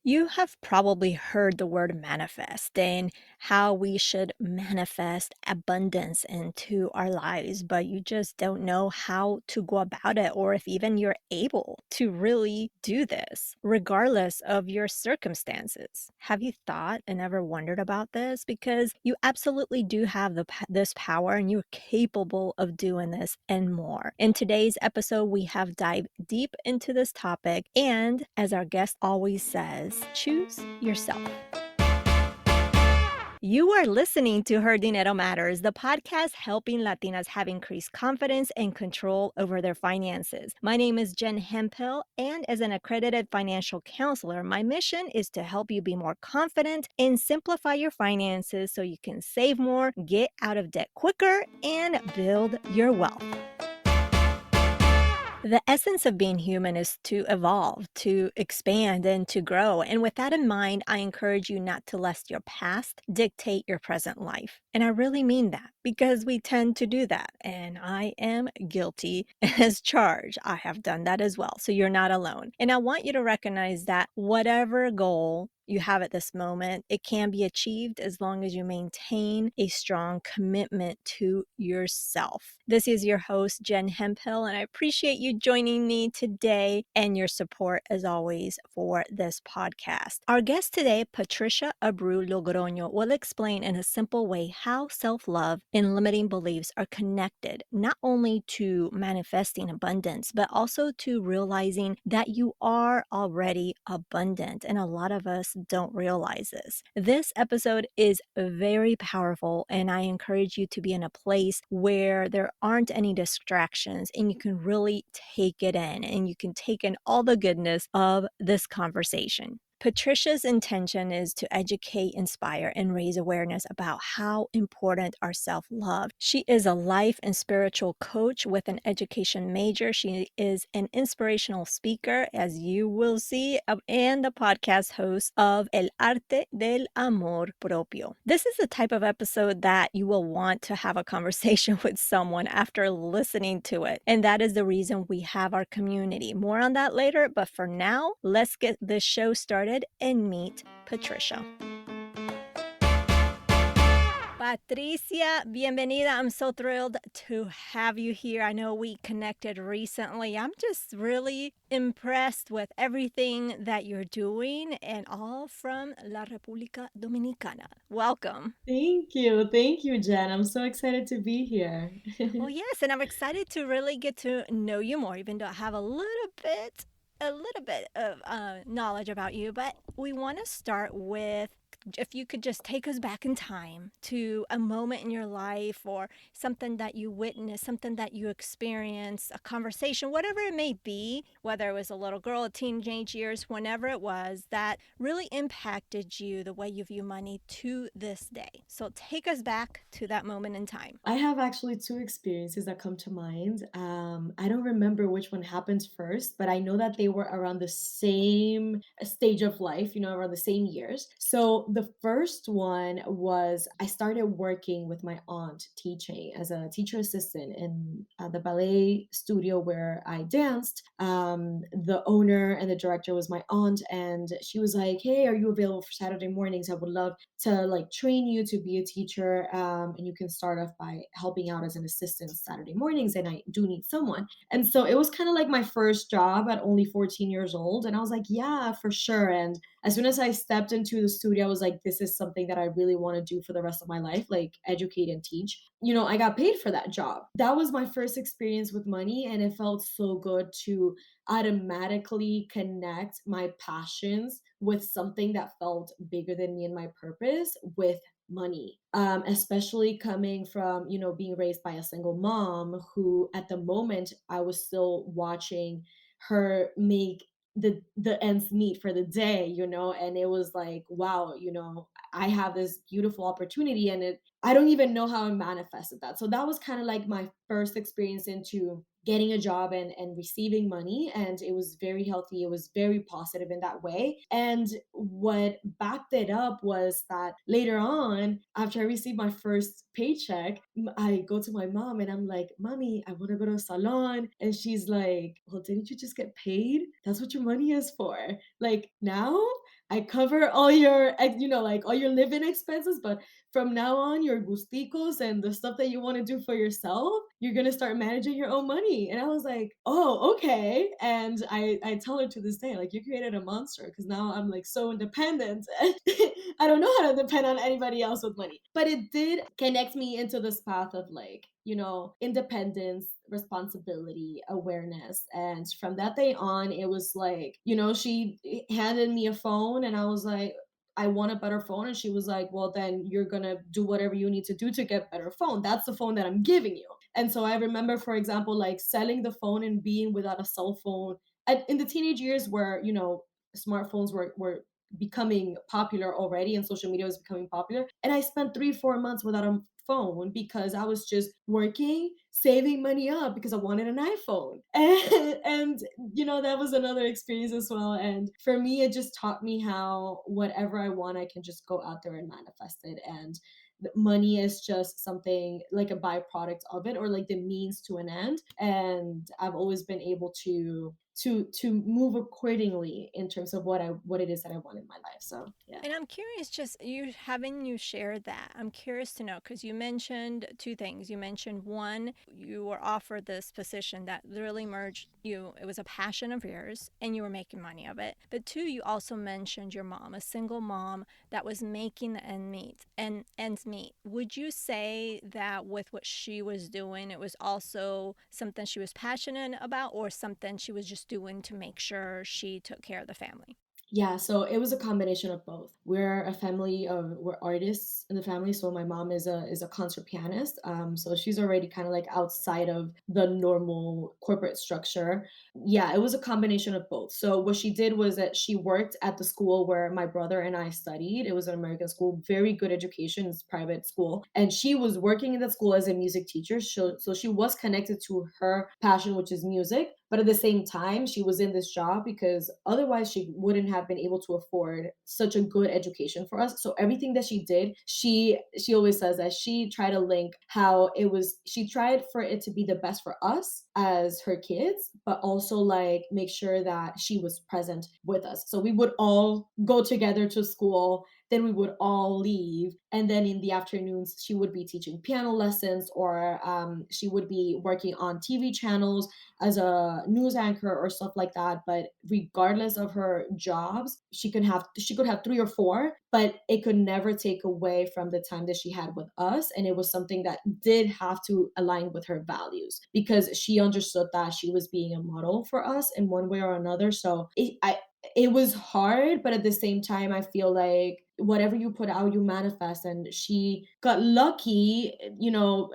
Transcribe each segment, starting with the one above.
You have probably heard the word manifest and how we should manifest abundance into our lives, but you just don't know how to go about it or if even you're able to really do this, regardless of your circumstances. Have you thought and ever wondered about this? Because you absolutely do have this power and you're capable of doing this and more. In today's episode, we have dived deep into this topic, and as our guest always says, choose yourself. You are listening to Her Dinero Matters, the podcast helping Latinas have increased confidence and control over their finances. My name is Jen Hemphill, and as an accredited financial counselor, my mission is to help you be more confident and simplify your finances so you can save more, get out of debt quicker, and build your wealth. The essence of being human is to evolve, to expand, and to grow. And with that in mind, I encourage you not to let your past dictate your present life. And I really mean that because we tend to do that. And I am guilty as charged. I have done that as well. So you're not alone. And I want you to recognize that whatever goal you have at this moment, it can be achieved as long as you maintain a strong commitment to yourself. This is your host, Jen Hemphill, and I appreciate you joining me today and your support as always for this podcast. Our guest today, Patricia Abreu Logroño, will explain in a simple way how self-love and limiting beliefs are connected, not only to manifesting abundance, but also to realizing that you are already abundant. And a lot of us don't realize this. This episode is very powerful, and I encourage you to be in a place where there aren't any distractions and you can really take it in and you can take in all the goodness of this conversation. Patricia's intention is to educate, inspire, and raise awareness about how important our self-love. She is a life and spiritual coach with an education major. She is an inspirational speaker, as you will see, and the podcast host of El Arte del Amor Propio. This is the type of episode that you will want to have a conversation with someone after listening to it. And that is the reason we have our community. More on that later, but for now, let's get this show started and meet Patricia. Patricia, bienvenida. I'm so thrilled to have you here. I know we connected recently. I'm just really impressed with everything that you're doing and all from La República Dominicana. Welcome. Thank you. Thank you, Jen. I'm so excited to be here. Well, yes, and I'm excited to really get to know you more, even though I have a little bit of knowledge about you. But we want to start with if you could just take us back in time to a moment in your life or something that you witnessed, something that you experienced, a conversation, whatever it may be, whether it was a little girl, teenage years, whenever it was, that really impacted you the way you view money to this day. So take us back to that moment in time. I have actually two experiences that come to mind. I don't remember which one happened first, but I know that they were around the same stage of life, around the same years. So the first one was I started working with my aunt teaching as a teacher assistant in the ballet studio where I danced. The owner and the director was my aunt, and she was like, "Hey, are you available for Saturday mornings? I would love to like train you to be a teacher, and you can start off by helping out as an assistant Saturday mornings, and I do need someone." And so it was kind of like my first job at only 14 years old, and I was like, yeah, for sure. And as soon as I stepped into the studio, I was like, this is something that I really want to do for the rest of my life, like educate and teach. I got paid for that job. That was my first experience with money, and it felt so good to automatically connect my passions with something that felt bigger than me and my purpose with money, especially coming from being raised by a single mom who at the moment I was still watching her make the ends meet for the day, and it was like, wow, I have this beautiful opportunity, and I don't even know how I manifested that. So that was kind of like my first experience into getting a job and receiving money. And it was very healthy. It was very positive in that way. And what backed it up was that later on, after I received my first paycheck, I go to my mom and I'm like, Mommy, I want to go to a salon. And she's like, Well, didn't you just get paid? That's what your money is for. Like now I cover all your, like all your living expenses, but from now on, your gusticos and the stuff that you want to do for yourself, you're gonna start managing your own money. And I was like, oh, okay. And I tell her to this day, like, you created a monster because now I'm like so independent. I don't know how to depend on anybody else with money. But it did connect me into this path of like, independence, responsibility, awareness. And from that day on, it was like, she handed me a phone and I was like, I want a better phone. And she was like, Well, then you're going to do whatever you need to do to get better phone. That's the phone that I'm giving you. And so I remember, for example, like selling the phone and being without a cell phone in the teenage years where, smartphones were becoming popular already and social media was becoming popular. And I spent 3, 4 months without a phone because I was just working, saving money up because I wanted an iPhone. And that was another experience as well. And for me, it just taught me how whatever I want, I can just go out there and manifest it. And money is just something like a byproduct of it or like the means to an end. And I've always been able to move accordingly in terms of what it is that I want in my life. So yeah. And I'm curious, just you shared that. I'm curious to know because you mentioned two things. You mentioned one, you were offered this position that really merged you. It was a passion of yours, and you were making money of it. But two, you also mentioned your mom, a single mom that was making the ends meet. Would you say that with what she was doing, it was also something she was passionate about, or something she was just doing to make sure she took care of the family? Yeah, so it was a combination of both. We're artists in the family. So my mom is a concert pianist. So she's already kind of like outside of the normal corporate structure. Yeah, it was a combination of both. So what she did was that she worked at the school where my brother and I studied. It was an American school, very good education, it's private school. And she was working in the school as a music teacher. So she was connected to her passion, which is music. But at the same time, she was in this job because otherwise she wouldn't have been able to afford such a good education for us. So everything that she did, she always says that she tried to link how she tried for it to be the best for us as her kids, but also like make sure that she was present with us. So we would all go together to school, then we would all leave, and then in the afternoons she would be teaching piano lessons, or she would be working on TV channels as a news anchor or stuff like that. But regardless of her jobs, she could have 3 or 4, but it could never take away from the time that she had with us. And it was something that did have to align with her values because she understood that she was being a model for us in one way or another. So it was hard, but at the same time, I feel like whatever you put out, you manifest. And she got lucky,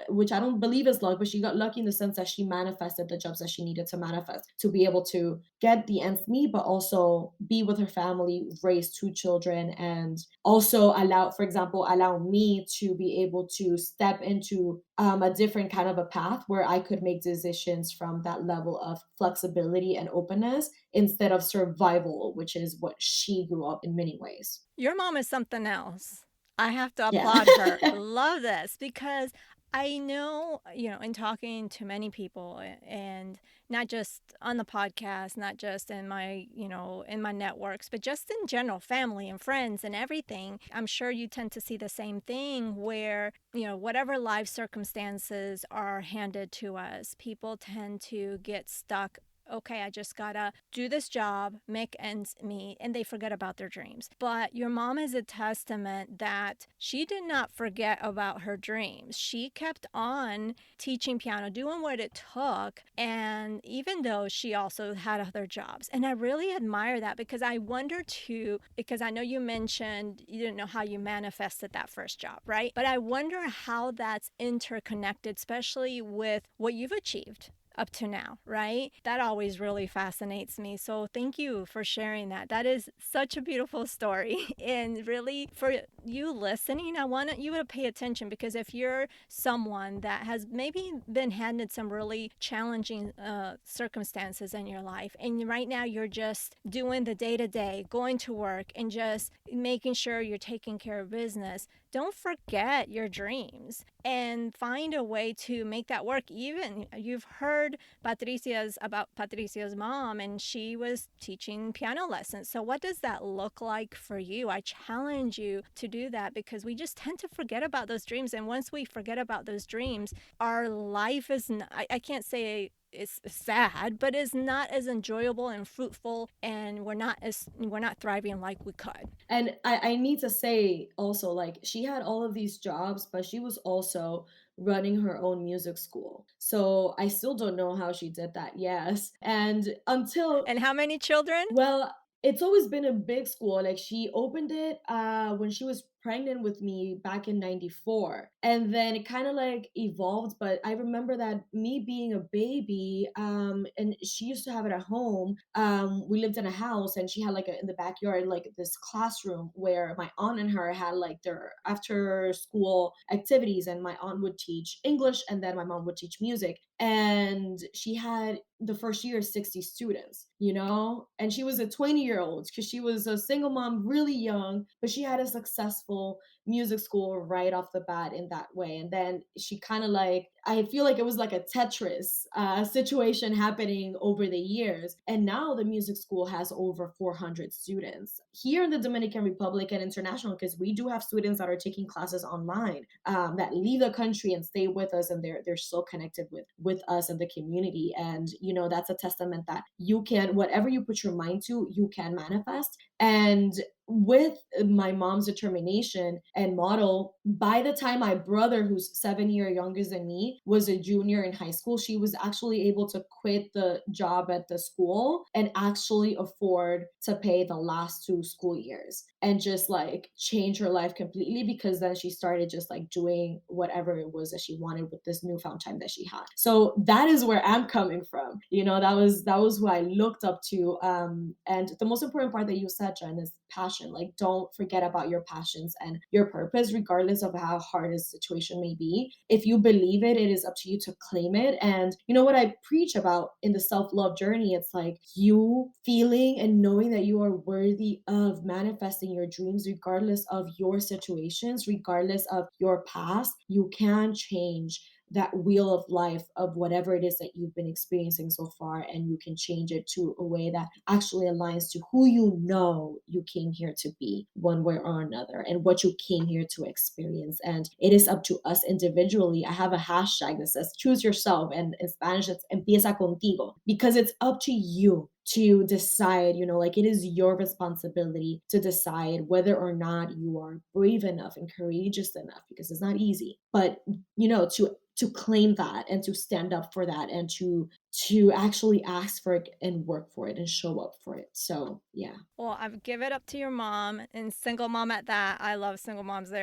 which I don't believe is luck, but she got lucky in the sense that she manifested the jobs that she needed to manifest to be able to get the ends meet, but also be with her family, raise 2 children, and also for example, allow me to be able to step into a different kind of a path where I could make decisions from that level of flexibility and openness instead of survival, which is what she grew up in many ways. Your mom is something else. I have to Yeah. applaud her. Love this because I know, in talking to many people and not just on the podcast, not just in my networks, but just in general, family and friends and everything. I'm sure you tend to see the same thing where, whatever life circumstances are handed to us, people tend to get stuck. Okay, I just gotta do this job, make ends meet, and they forget about their dreams. But your mom is a testament that she did not forget about her dreams. She kept on teaching piano, doing what it took, and even though she also had other jobs. And I really admire that because I wonder too, because I know you mentioned you didn't know how you manifested that first job, right? But I wonder how that's interconnected, especially with what you've achieved up to now, right? That always really fascinates me. So thank you for sharing that. That is such a beautiful story. And really, for you listening, I want you to pay attention, because if you're someone that has maybe been handed some really challenging circumstances in your life, and right now you're just doing the day to day, going to work, and just making sure you're taking care of business, don't forget your dreams and find a way to make that work. Even you've heard Patricia's mom, and she was teaching piano lessons. So what does that look like for you? I challenge you to do that, because we just tend to forget about those dreams. And once we forget about those dreams, our life is not, I can't say it's sad, but it's not as enjoyable and fruitful, and we're not thriving like we could. And I need to say also, like, she had all of these jobs, but she was also running her own music school. So I still don't know how she did that. Yes. And until And how many children? well, it's always been a big school. Like she opened it when she was pregnant with me back in 94. And then it kind of like evolved, but I remember that me being a baby and she used to have it at home. We lived in a house and she had like in the backyard like this classroom where my aunt and her had like their after school activities, and my aunt would teach English and then my mom would teach music. And she had the first year 60 students, you know, and she was a 20-year-old because she was a single mom really young, but she had a successful music school right off the bat in that way. And then she kind of like, I feel like it was like a Tetris situation happening over the years. And now the music school has over 400 students here in the Dominican Republic and international, because we do have students that are taking classes online that leave the country and stay with us, and they're so connected with us and the community. And you know, that's a testament that you can, whatever you put your mind to, you can manifest. And with my mom's determination and model, by the time my brother, who's 7 years younger than me, was a junior in high school, she was actually able to quit the job at the school and actually afford to pay the last two school years and just like change her life completely, because then she started just like doing whatever it was that she wanted with this newfound time that she had. So that is where I'm coming from. You know, that was who I looked up to. And the most important part that you said, Jen, is passion. Like, don't forget about your passions and your purpose, regardless of how hard a situation may be. If you believe it, it is up to you to claim it. And you know what I preach about in the self-love journey? It's like you feeling and knowing that you are worthy of manifesting your dreams, regardless of your situations, regardless of your past. You can change that wheel of life of whatever it is that you've been experiencing so far, and you can change it to a way that actually aligns to who you know you came here to be, one way or another, and what you came here to experience. And it is up to us individually. I have a hashtag that says choose yourself, and in Spanish it's empieza contigo, because it's up to you to decide, you know, like it is your responsibility to decide whether or not you are brave enough and courageous enough, because it's not easy, but you know, to claim that and to stand up for that and to actually ask for it and work for it and show up for it. So yeah. Well, I've give it up to your mom, and single mom at that. I love single moms.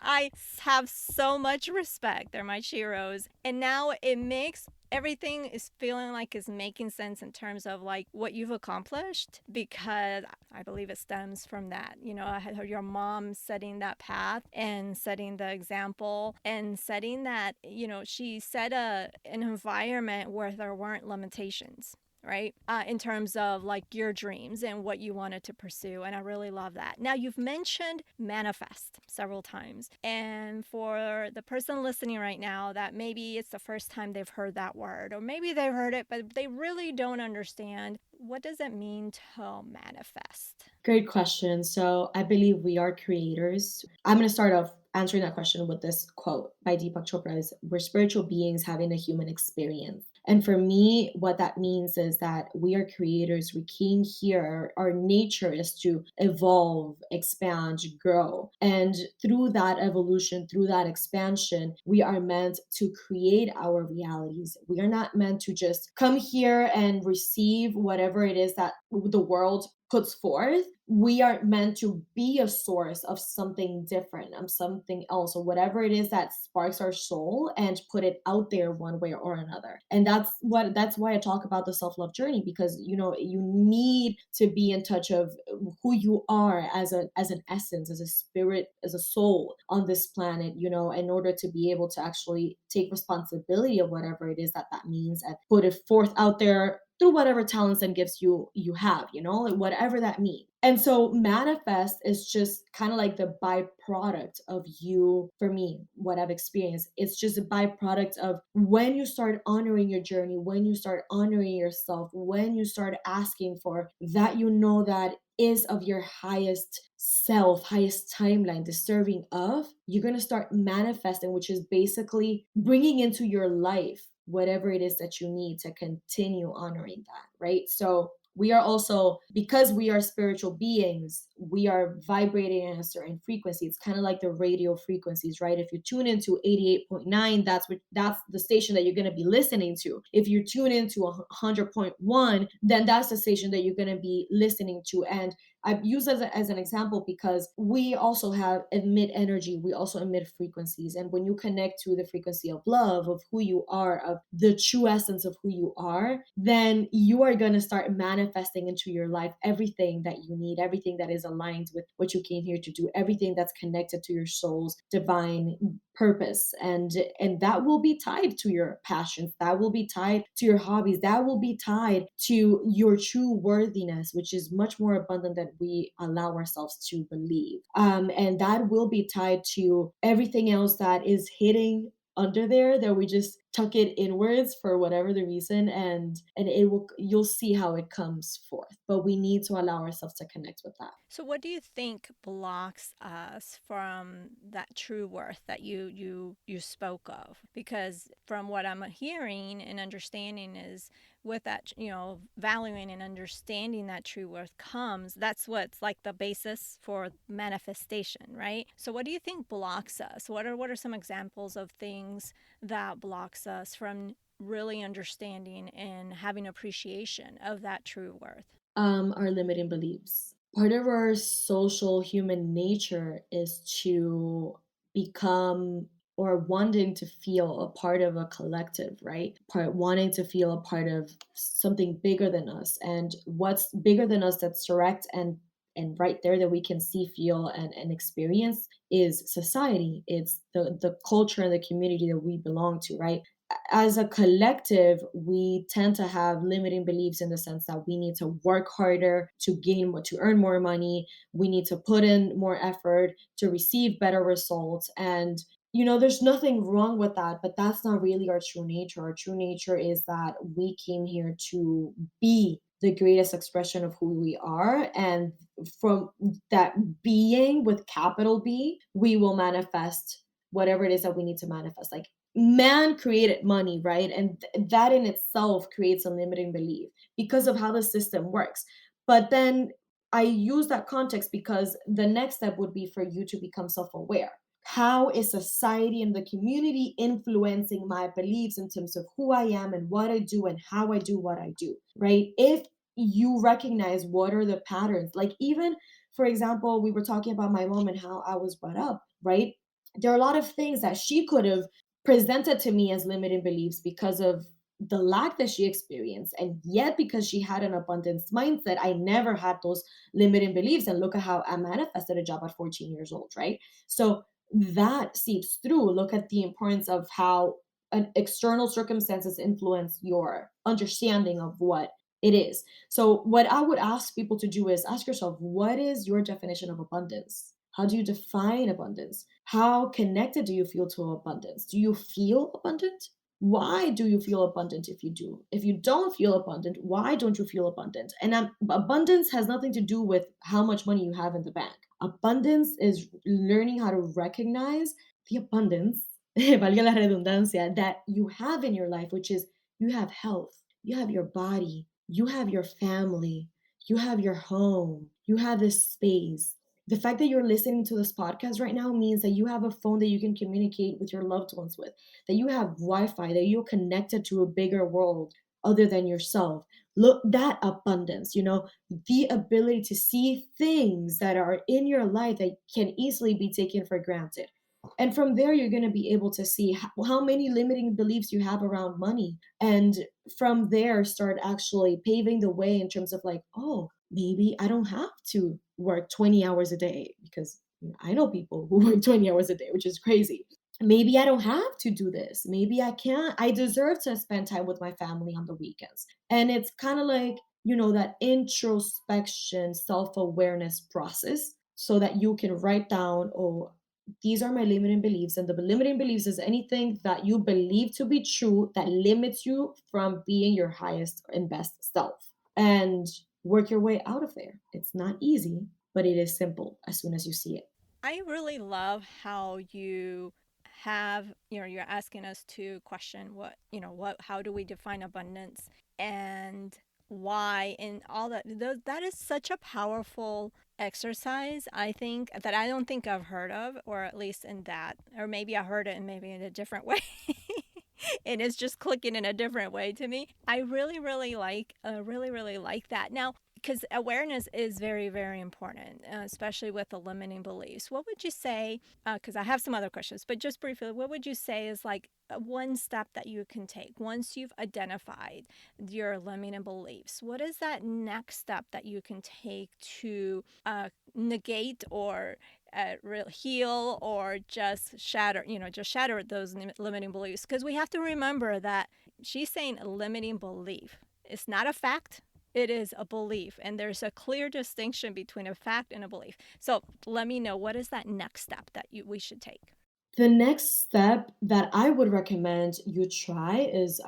I have so much respect. They're my sheroes. And now it makes everything is feeling like is making sense in terms of like what you've accomplished, because I believe it stems from that. You know, I had your mom setting that path and setting the example and setting that, you know, she set an environment where there weren't limitations, right? In terms of like your dreams and what you wanted to pursue. And I really love that. Now, you've mentioned manifest several times. And for the person listening right now, that maybe it's the first time they've heard that word, or maybe they've heard it, but they really don't understand, what does it mean to manifest? Great question. So I believe we are creators. I'm going to start off answering that question with this quote by Deepak Chopra: is we're spiritual beings having a human experience. And for me, what that means is that we are creators. We came here. Our nature is to evolve, expand, grow. And through that evolution, through that expansion, we are meant to create our realities. We are not meant to just come here and receive whatever it is that the world puts forth, we are meant to be a source of something different, of something else, or whatever it is that sparks our soul, and put it out there one way or another. And that's why I talk about the self-love journey, because you need to be in touch of who you are as an essence, as a spirit, as a soul on this planet, in order to be able to actually take responsibility of whatever it is that that means, and put it forth out there through whatever talents and gifts you have, like whatever that means. And so manifest is just kind of like the byproduct of you. For me, what I've experienced, it's just a byproduct of when you start honoring your journey, when you start honoring yourself, when you start asking for that, that is of your highest self, highest timeline, deserving of, you're going to start manifesting, which is basically bringing into your life whatever it is that you need to continue honoring that, right? So we are also, because we are spiritual beings, we are vibrating in a certain frequency. It's kind of like the radio frequencies, right? If you tune into 88.9, that's the station that you're going to be listening to. If you tune into 100.1, then that's the station that you're going to be listening to. And I've used as an example because we also have emit energy. We also emit frequencies. And when you connect to the frequency of love, of who you are, of the true essence of who you are, then you are going to start manifesting into your life everything that you need, everything that is aligned with what you came here to do, everything that's connected to your soul's divine purpose. And that will be tied to your passions, that will be tied to your hobbies, that will be tied to your true worthiness, which is much more abundant than we allow ourselves to believe. And that will be tied to everything else that is hitting under there, that we just tuck it inwards for whatever the reason, and you'll see how it comes forth, but we need to allow ourselves to connect with that. So what do you think blocks us from that true worth that you spoke of? Because from what I'm hearing and understanding is with that, valuing and understanding that true worth comes, that's what's like the basis for manifestation, right? So what do you think blocks us? What are some examples of things that blocks us from really understanding and having appreciation of that true worth? Our limiting beliefs. Part of our social human nature is to become, or wanting to feel a part of a collective, right? Wanting to feel a part of something bigger than us. And what's bigger than us that's direct and right there that we can see, feel, and experience is society. It's the culture and the community that we belong to, right? As a collective, we tend to have limiting beliefs in the sense that we need to work harder to to earn more money. We need to put in more effort to receive better results. And, there's nothing wrong with that, but that's not really our true nature. Our true nature is that we came here to be the greatest expression of who we are. And from that being with capital B, we will manifest whatever it is that we need to manifest. Like, man created money, right? And that in itself creates a limiting belief because of how the system works. But then I use that context because the next step would be for you to become self aware. How is society and the community influencing my beliefs in terms of who I am and what I do and how I do what I do, right? If you recognize what are the patterns, like, even for example, we were talking about my mom and how I was brought up, right? There are a lot of things that she could have presented to me as limiting beliefs because of the lack that she experienced. And yet, because she had an abundance mindset, I never had those limiting beliefs. And look at how I manifested a job at 14 years old, right? So that seeps through. Look at the importance of how an external circumstances influence your understanding of what it is. So, what I would ask people to do is ask yourself, what is your definition of abundance? How do you define abundance? How connected do you feel to abundance? Do you feel abundant? Why do you feel abundant if you do? If you don't feel abundant, why don't you feel abundant? And abundance has nothing to do with how much money you have in the bank. Abundance is learning how to recognize the abundance, valga la redundancia, that you have in your life, which is you have health, you have your body, you have your family, you have your home, you have this space. The fact that you're listening to this podcast right now means that you have a phone that you can communicate with your loved ones with, that you have Wi Fi, that you're connected to a bigger world. other than yourself. Look, that abundance, the ability to see things that are in your life that can easily be taken for granted. And from there, you're going to be able to see how many limiting beliefs you have around money. And from there, start actually paving the way in terms of like, oh, maybe I don't have to work 20 hours a day, because I know people who work 20 hours a day, which is crazy. Maybe I don't have to do this. Maybe I can't. I deserve to spend time with my family on the weekends. And it's kind of like, that introspection, self awareness process, so that you can write down, oh, these are my limiting beliefs. And the limiting beliefs is anything that you believe to be true that limits you from being your highest and best self. And work your way out of there. It's not easy, but it is simple as soon as you see it. I really love how you have, you're asking us to question how do we define abundance and why and all that. That is such a powerful exercise, I think, that I don't think I've heard of, or at least in that, or maybe I heard it and maybe in a different way. And it's just clicking in a different way to me. I really like that. Now, because awareness is very, very important, especially with the limiting beliefs. What would you say? Because I have some other questions, but just briefly, what would you say is like one step that you can take once you've identified your limiting beliefs? What is that next step that you can take to negate or heal or just shatter those limiting beliefs? Because we have to remember that she's saying a limiting belief. It's not a fact, it is a belief, and there's a clear distinction between a fact and a belief. So let me know, what is that next step that we should take? The next step that I would recommend you try is,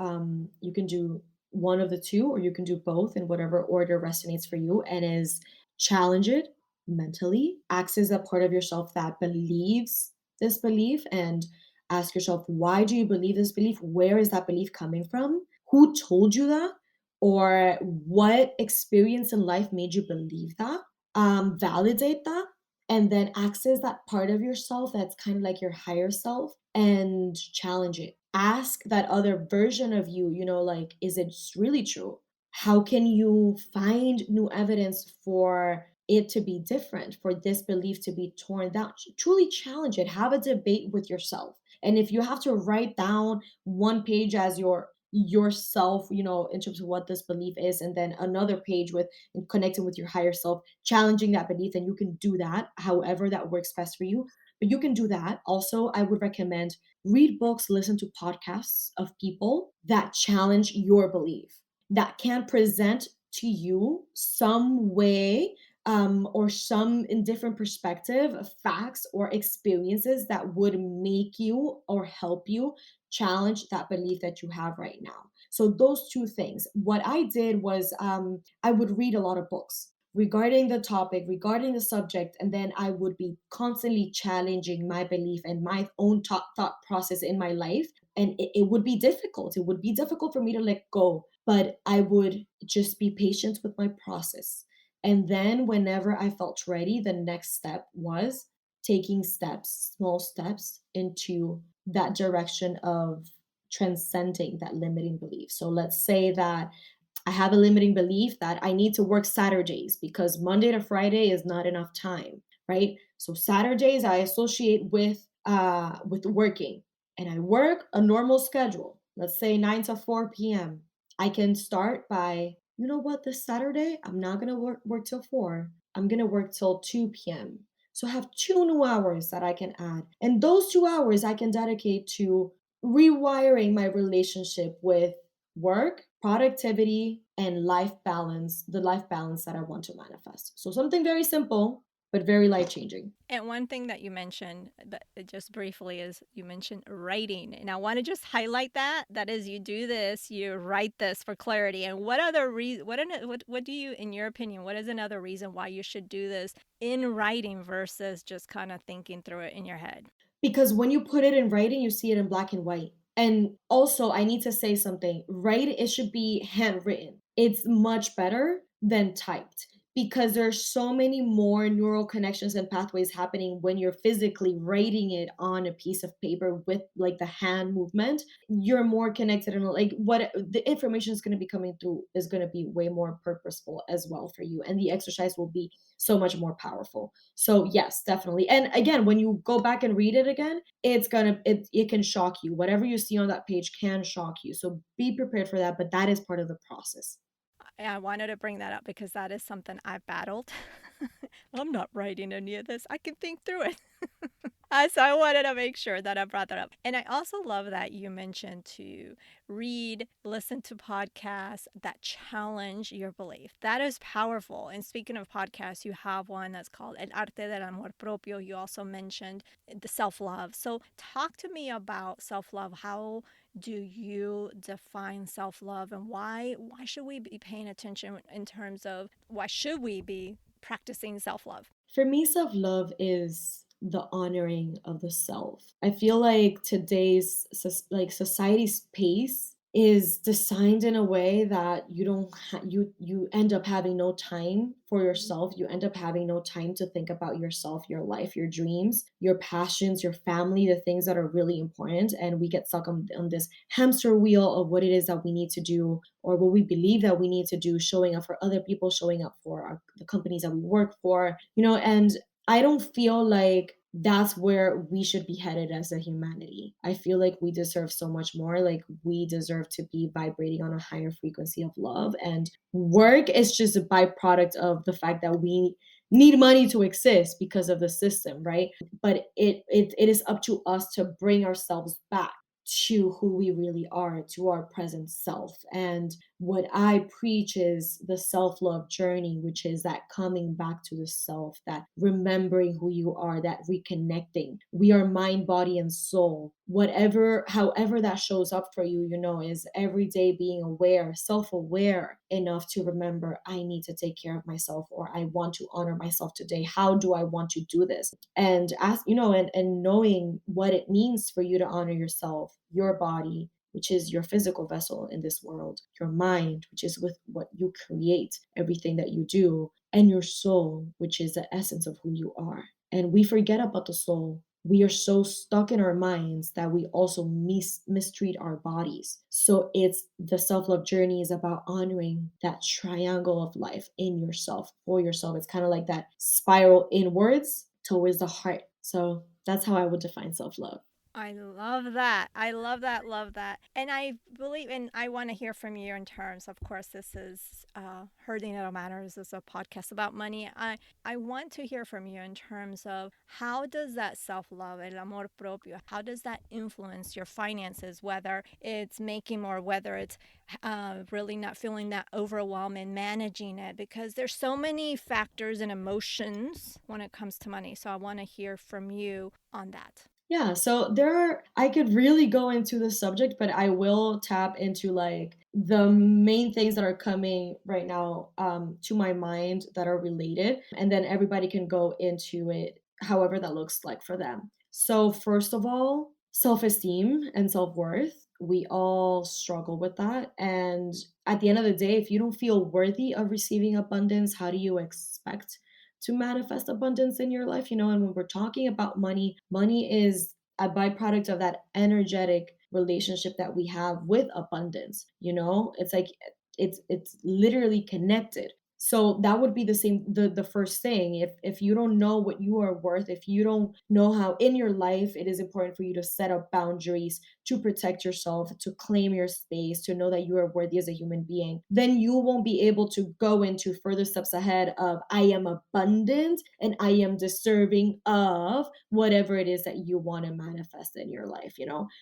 you can do one of the two, or you can do both in whatever order resonates for you, and is challenge it mentally. Access that part of yourself that believes this belief, and ask yourself, why do you believe this belief? Where is that belief coming from? Who told you that? Or what experience in life made you believe that? Validate that, and then access that part of yourself that's kind of like your higher self, and challenge it. Ask that other version of you, like, is it really true? How can you find new evidence for it to be different, for this belief to be torn down? Truly challenge it. Have a debate with yourself. And if you have to write down one page as yourself, in terms of what this belief is, and then another page with connecting with your higher self, challenging that belief, and you can do that however that works best for you. But you can do that. Also, I would recommend read books, listen to podcasts of people that challenge your belief, that can present to you some way, or some in different perspective, facts or experiences that would make you or help you challenge that belief that you have right now. So those two things. What I did was, I would read a lot of books regarding the topic, regarding the subject, and then I would be constantly challenging my belief and my own thought process in my life. And it would be difficult. It would be difficult for me to let go, but I would just be patient with my process. And then, whenever I felt ready, the next step was taking steps, small steps, into that direction of transcending that limiting belief. So let's say that I have a limiting belief that I need to work Saturdays because Monday to Friday is not enough time, right? So Saturdays I associate with working, and I work a normal schedule. Let's say 9 to 4 p.m. I can start by, you know what, this Saturday I'm not going to work till 4. I'm going to work till 2 p.m. So I have 2 new hours that I can add. And those 2 hours I can dedicate to rewiring my relationship with work, productivity, and life balance, the life balance that I want to manifest. So something very simple, but very life changing. And one thing that you mentioned, but just briefly, is you mentioned writing. And I want to just highlight that. That is, you do this, you write this for clarity. And what other reason, what do you, in your opinion, what is another reason why you should do this in writing versus just kind of thinking through it in your head? Because when you put it in writing, you see it in black and white. And also, I need to say something. Write, it should be handwritten. It's much better than typed, because there's so many more neural connections and pathways happening when you're physically writing it on a piece of paper with like the hand movement. You're more connected, and like what the information is going to be coming through is going to be way more purposeful as well for you, and the exercise will be so much more powerful. So yes, definitely. And again, when you go back and read it again, it can shock you. Whatever you see on that page can shock you, so be prepared for that, but that is part of the process. I wanted to bring that up because that is something I've battled. I'm not writing any of this. I can think through it. So I wanted to make sure that I brought that up. And I also love that you mentioned to read, listen to podcasts that challenge your belief. That is powerful. And speaking of podcasts, you have one that's called El Arte del Amor Propio. You also mentioned the self love. So talk to me about self love. How do you define self love, and why should we be paying attention in terms of why should we be practicing self love? For me, self love is the honoring of the self. I feel like today's like society's pace is designed in a way that you end up having no time for yourself. You end up having no time to think about yourself, your life, your dreams, your passions, your family, the things that are really important. And we get stuck on this hamster wheel of what it is that we need to do, or what we believe that we need to do, showing up for other people, showing up for the companies that we work for, and I don't feel like that's where we should be headed as a humanity. I feel like we deserve so much more. Like we deserve to be vibrating on a higher frequency of love. And work is just a byproduct of the fact that we need money to exist because of the system, right? But it is up to us to bring ourselves back to who we really are, to our present self. And what I preach is the self love journey, which is that coming back to the self, that remembering who you are, that reconnecting. We are mind, body, and soul. Whatever, however that shows up for you, is every day being aware, self aware enough to remember, I need to take care of myself, or I want to honor myself today. How do I want to do this? And and knowing what it means for you to honor yourself, your body, which is your physical vessel in this world, your mind, which is with what you create, everything that you do, and your soul, which is the essence of who you are. And we forget about the soul. We are so stuck in our minds that we also mistreat our bodies. So it's the self love journey is about honoring that triangle of life in yourself, for yourself. It's kind of like that spiral inwards towards the heart. So that's how I would define self love. I love that. I love that, love that. And I believe, and I want to hear from you in terms, of course, this is Herding It Matters is a podcast about money. I want to hear from you in terms of how does that self-love, el amor propio, how does that influence your finances, whether it's making more, whether it's really not feeling that overwhelm and managing it, because there's so many factors and emotions when it comes to money. So I want to hear from you on that. Yeah, so I could really go into the subject, but I will tap into like the main things that are coming right now to my mind that are related, and then everybody can go into it however that looks like for them. So first of all, self-esteem and self-worth. We all struggle with that. And at the end of the day, if you don't feel worthy of receiving abundance, how do you expect to manifest abundance in your life? And when we're talking about money, money is a byproduct of that energetic relationship that we have with abundance. It's like it's literally connected. So that would be the same, the first thing. If you don't know what you are worth, if you don't know how in your life it is important for you to set up boundaries, to protect yourself, to claim your space, to know that you are worthy as a human being, then you won't be able to go into further steps ahead of I am abundant and I am deserving of whatever it is that you want to manifest in your life.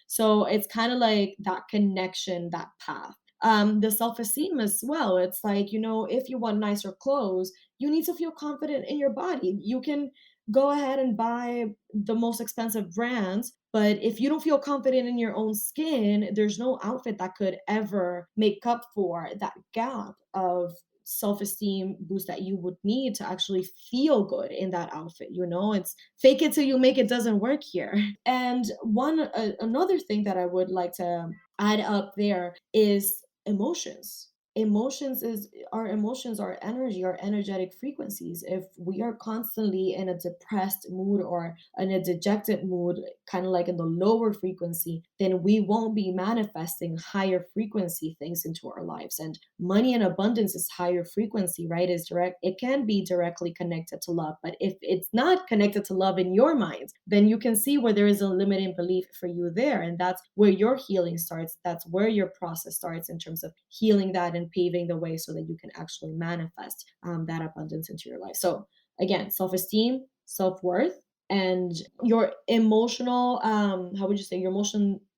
So it's kind of like that connection, that path. The self-esteem as well. It's like, if you want nicer clothes, you need to feel confident in your body. You can go ahead and buy the most expensive brands, but if you don't feel confident in your own skin, there's no outfit that could ever make up for that gap of self-esteem boost that you would need to actually feel good in that outfit. It's fake it till you make it doesn't work here. And another thing that I would like to add up there is emotions. emotions are energy, are energetic frequencies. If we are constantly in a depressed mood or in a dejected mood, kind of like in the lower frequency, then we won't be manifesting higher frequency things into our lives. And money and abundance is higher frequency, right? Is direct, it can be directly connected to love. But if it's not connected to love in your mind, then you can see where there is a limiting belief for you there. And that's where your healing starts. That's where your process starts in terms of healing that and paving the way so that you can actually manifest that abundance into your life. So, again, self esteem, self worth, and your emotional, how would you say, your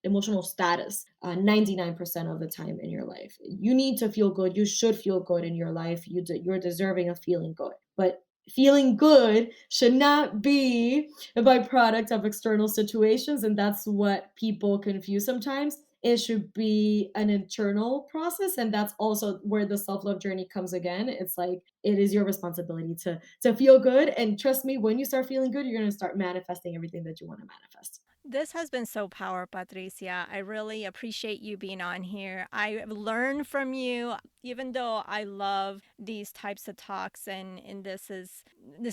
emotional status 99% of the time in your life. You need to feel good. You should feel good in your life. You're deserving of feeling good. But feeling good should not be a byproduct of external situations, and that's what people confuse sometimes. It should be an internal process, and that's also where the self-love journey comes again. It's like it is your responsibility to feel good, and trust me, when you start feeling good, you're going to start manifesting everything that you want to manifest. This has been so powerful, Patricia. I really appreciate you being on here. I learned from you, even though I love these types of talks, and this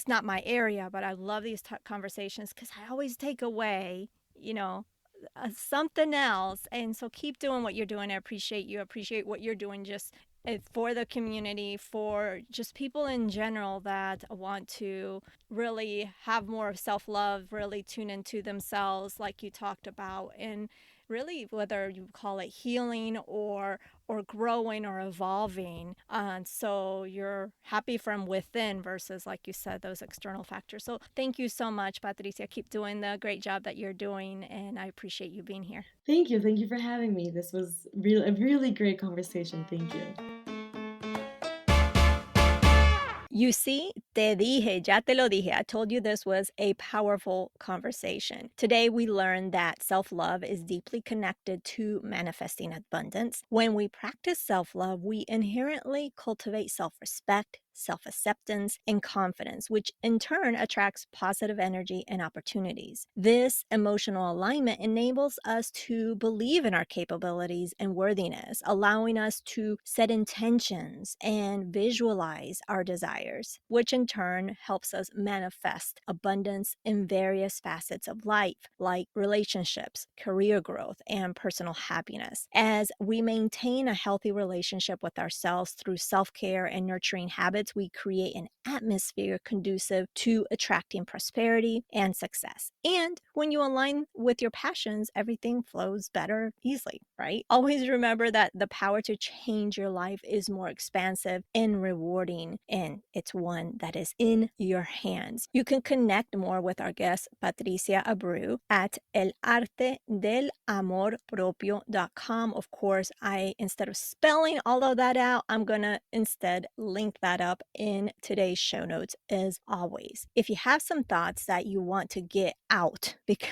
not my area, but I love these conversations because I always take away, something else. And so keep doing what you're doing. I appreciate you. I appreciate what you're doing just for the community, for just people in general that want to really have more self love, really tune into themselves, like you talked about, and really whether you call it healing or growing or evolving. So you're happy from within versus, like you said, those external factors. So thank you so much, Patricia. Keep doing the great job that you're doing, and I appreciate you being here. Thank you. Thank you for having me. This was a really great conversation. Thank you. You see, te dije, ya te lo dije. I told you this was a powerful conversation. Today, we learned that self love is deeply connected to manifesting abundance. When we practice self love, we inherently cultivate self respect, self acceptance, and confidence, which in turn attracts positive energy and opportunities. This emotional alignment enables us to believe in our capabilities and worthiness, allowing us to set intentions and visualize our desires, which in turn helps us manifest abundance in various facets of life, like relationships, career growth, and personal happiness. As we maintain a healthy relationship with ourselves through self care and nurturing habits, we create an atmosphere conducive to attracting prosperity and success. And when you align with your passions, everything flows better easily, right? Always remember that the power to change your life is more expansive and rewarding, and it's one that is in your hands. You can connect more with our guest, Patricia Abreu, at elartedelamorpropio.com. Of course, instead of spelling all of that out, I'm going to instead link that up in today's show notes as always. If you have some thoughts that you want to get out, because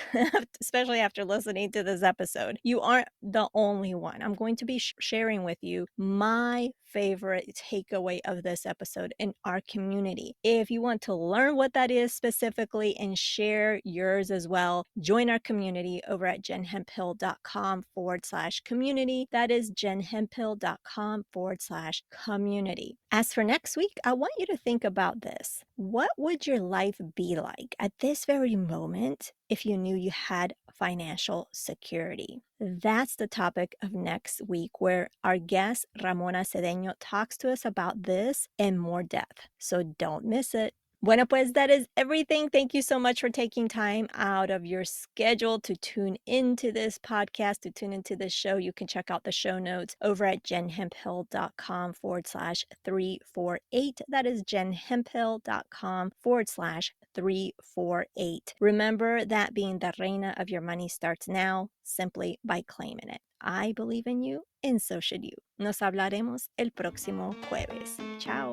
especially after listening to this episode, you aren't the only one. I'm going to be sharing with you my favorite takeaway of this episode in our community. If you want to learn what that is specifically and share yours as well, join our community over at jenhemphill.com/community. That is jenhemphill.com/community. As for next week, I want you to think about this. What would your life be like at this very moment if you knew you had financial security? That's the topic of next week, where our guest Ramona Cedeño talks to us about this in more depth. So don't miss it. Bueno, pues that is everything. Thank you so much for taking time out of your schedule to tune into this podcast, to tune into this show. You can check out the show notes over at jenhemphill.com/348. That is jenhemphill.com/348. Remember that being the reina of your money starts now, simply by claiming it. I believe in you, and so should you. Nos hablaremos el próximo jueves. Chao.